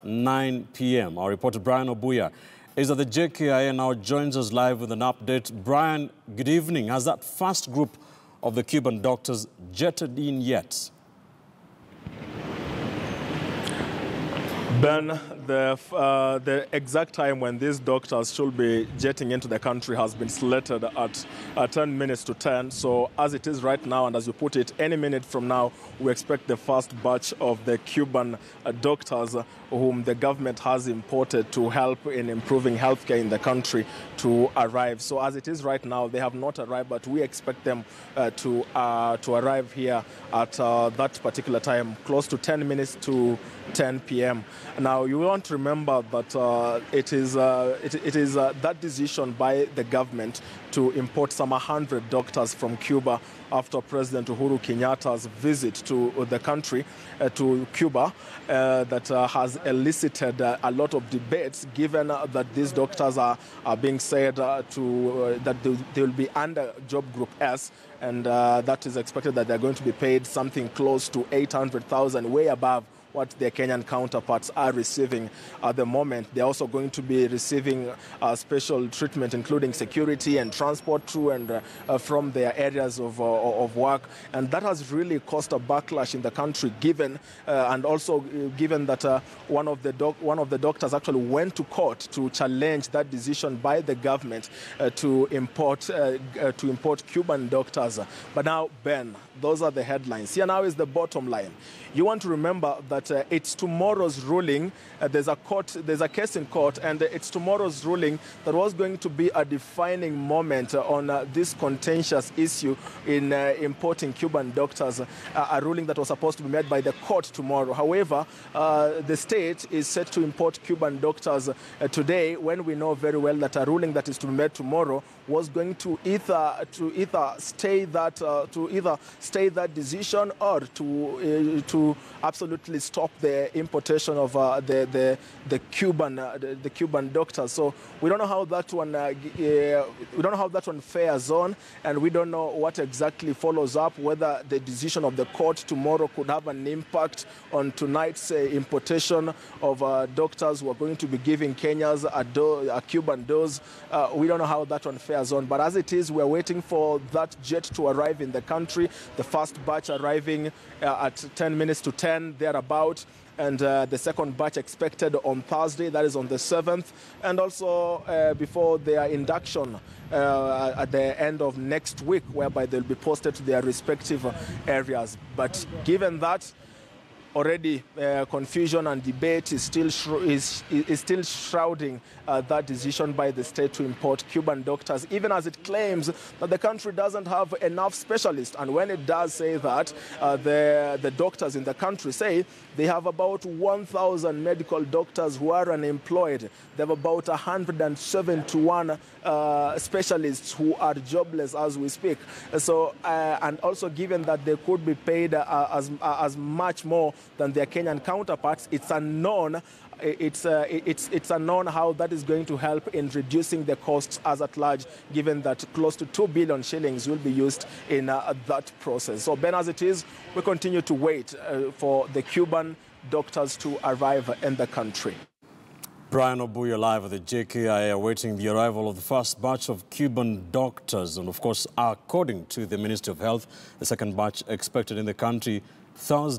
9 p.m. Our reporter Brian Obuya is at the JKIA and now joins us live with an update. Brian, good evening. Has that first group of the Cuban doctors jetted in yet? Ben, the exact time when these doctors should be jetting into the country has been slated at 10 minutes to 10. So as it is right now, and as you put it, any minute from now, we expect the first batch of the Cuban doctors whom the government has imported to help in improving healthcare in the country to arrive. So as it is right now, they have not arrived, but we expect them to arrive here at that particular time, close to 10 minutes to 10 p.m. Now, you want to remember that it is that decision by the government to import some 100 doctors from Cuba after President Uhuru Kenyatta's visit to the country, to Cuba, that has elicited a lot of debates, given that these doctors are being said that they will be under Job Group S, and that is expected that they're going to be paid something close to 800,000, way above what their Kenyan counterparts are receiving at the moment. They're also going to be receiving special treatment, including security and transport to and from their areas of work. And that has really caused a backlash in the country, given and also given that one of the doctors actually went to court to challenge that decision by the government to import Cuban doctors. But now, Ben, those are the headlines. Here now is the bottom line. You want to remember that it's tomorrow's ruling. There's a case in court, and it's tomorrow's ruling that was going to be a defining moment on this contentious issue in importing Cuban doctors, a ruling that was supposed to be made by the court tomorrow. However, the state is set to import Cuban doctors today, when we know very well that a ruling that is to be made tomorrow was going to either stay that decision or to absolutely stop the importation of the Cuban doctors. So we don't know how that one fares on, and we don't know what exactly follows up. Whether the decision of the court tomorrow could have an impact on tonight's importation of doctors who are going to be giving Kenyans a Cuban dose. We don't know how that one fares on. But as it is, we're waiting for that jet to arrive in the country. The first batch arriving at 10 minutes to 10, thereabout. And the second batch expected on Thursday, that is on the 7th, and also before their induction at the end of next week, whereby they'll be posted to their respective areas. But given that, already confusion and debate is still shrouding that decision by the state to import Cuban doctors, even as it claims that the country doesn't have enough specialists. And when it does say that, the doctors in the country say they have about 1,000 medical doctors who are unemployed. They have about 171 specialists who are jobless as we speak. So, and also given that they could be paid as much more than their Kenyan counterparts, it's unknown. It's unknown how that is going to help in reducing the costs as at large, given that close to 2 billion shillings will be used in that process. So, Ben, as it is, we continue to wait for the Cuban doctors to arrive in the country. Brian Obuya live at the JKIA, awaiting the arrival of the first batch of Cuban doctors. And of course, according to the Ministry of Health, the second batch expected in the country Thursday.